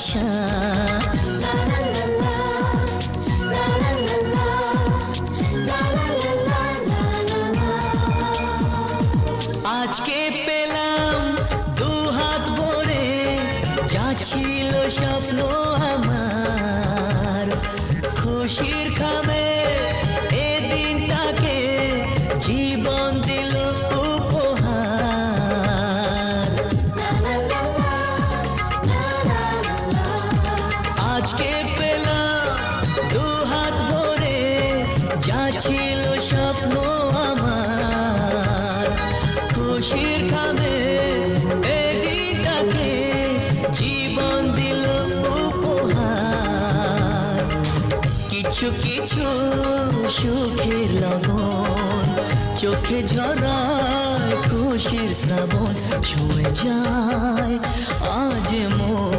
আশা। আজকে পেলাম দু হাত ভরে যা ছিল স্বপ্ন আমার, খুশির খাবে এ দিনটাকে জীবন দিল উপহার। আজকে পেলাম দু হাত ভরে যা ছিল স্বপ্ন আমার, খুশির খাবে এ দিনটাকে জীবন দিল উপহার। কিছু কিছু সুখের লবণ চোখে ঝরায় খুশির শ্রাবণ, ছুঁয়ে যায় আজ মন।